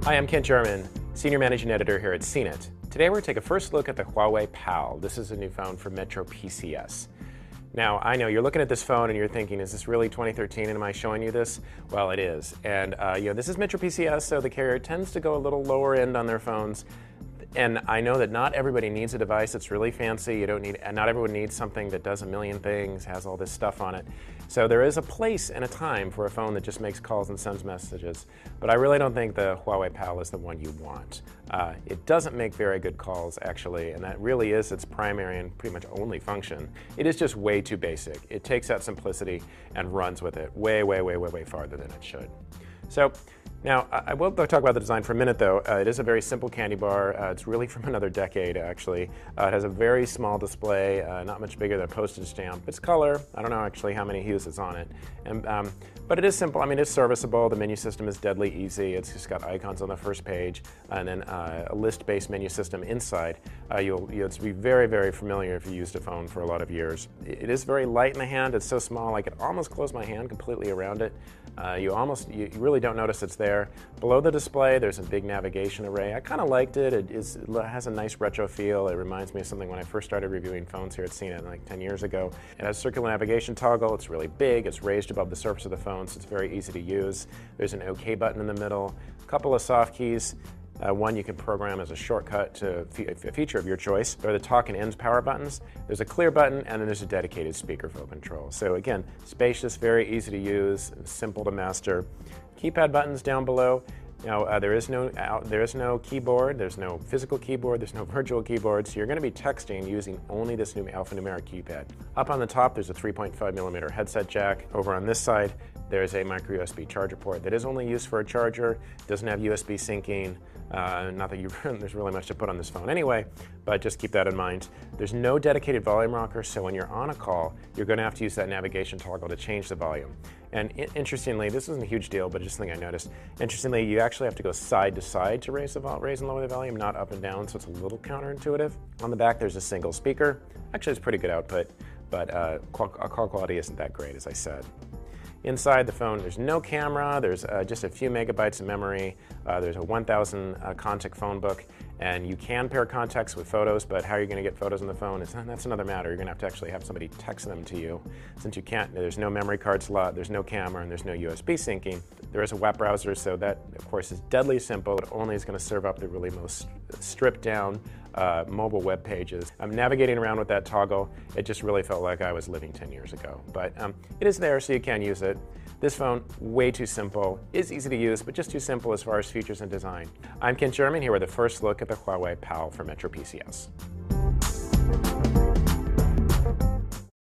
Hi, I'm Kent German, Senior Managing Editor here at CNET. Today we're going to take a first look at the Huawei Pal. This is a new phone from Metro PCS. Now, I know you're looking at this phone and you're thinking, is this really 2013 and am I showing you this? Well, it is. And this is Metro PCS, so the carrier tends to go a little lower end on their phones. And I know that not everybody needs a device that's really fancy. Not everyone needs something that does a million things, has all this stuff on it. So there is a place and a time for a phone that just makes calls and sends messages. But I really don't think the Huawei Pal is the one you want. It doesn't make very good calls, actually, and that really is its primary and pretty much only function. It is just way too basic. It takes that simplicity and runs with it way, way, way, way, way farther than it should. So, now, I will talk about the design for a minute, though. It is a very simple candy bar. It's really from another decade, actually. It has a very small display, not much bigger than a postage stamp. It's color. I don't know actually how many hues is on it. But it is simple. I mean, it's serviceable. The menu system is deadly easy. It's just got icons on the first page and then a list-based menu system inside. You'll be very, very familiar if you used a phone for a lot of years. It is very light in the hand. It's so small I could almost close my hand completely around it. You really don't notice it's there. Below the display, there's a big navigation array. I kind of liked it. It has a nice retro feel. It reminds me of something when I first started reviewing phones here at CNET like 10 years ago. It has a circular navigation toggle. It's really big. It's raised above the surface of the phone, so it's very easy to use. There's an OK button in the middle, a couple of soft keys. One you can program as a shortcut to a feature of your choice. There are the talk and ends power buttons. There's a clear button, and then there's a dedicated speakerphone control. So again, spacious, very easy to use, simple to master. Keypad buttons down below. Now, there is no keyboard, there's no physical keyboard, there's no virtual keyboard, so you're going to be texting using only this new alphanumeric keypad. Up on the top, there's a 3.5mm headset jack. Over on this side, there's a micro USB charger port that is only used for a charger, doesn't have USB syncing. Not that there's really much to put on this phone anyway, but just keep that in mind. There's no dedicated volume rocker, so when you're on a call, you're going to have to use that navigation toggle to change the volume. And interestingly, this isn't a huge deal, but just something I noticed. Interestingly, you actually have to go side to side to raise and lower the volume, not up and down, so it's a little counterintuitive. On the back, there's a single speaker. Actually, it's pretty good output, but call quality isn't that great, as I said. Inside the phone, there's no camera, there's just a few megabytes of memory, there's a 1,000 contact phone book, and you can pair contacts with photos, but how are you going to get photos on the phone? That's another matter. You're going to have to actually have somebody text them to you. Since you can't, there's no memory card slot, there's no camera, and there's no USB syncing. There is a web browser, so that, of course, is deadly simple. It only is going to serve up the really most stripped down mobile web pages. I'm navigating around with that toggle. It just really felt like I was living 10 years ago. But it is there, so you can use it. This phone, way too simple, is easy to use, but just too simple as far as features and design. I'm Kent German here with a first look at the Huawei Pal from Metro PCS.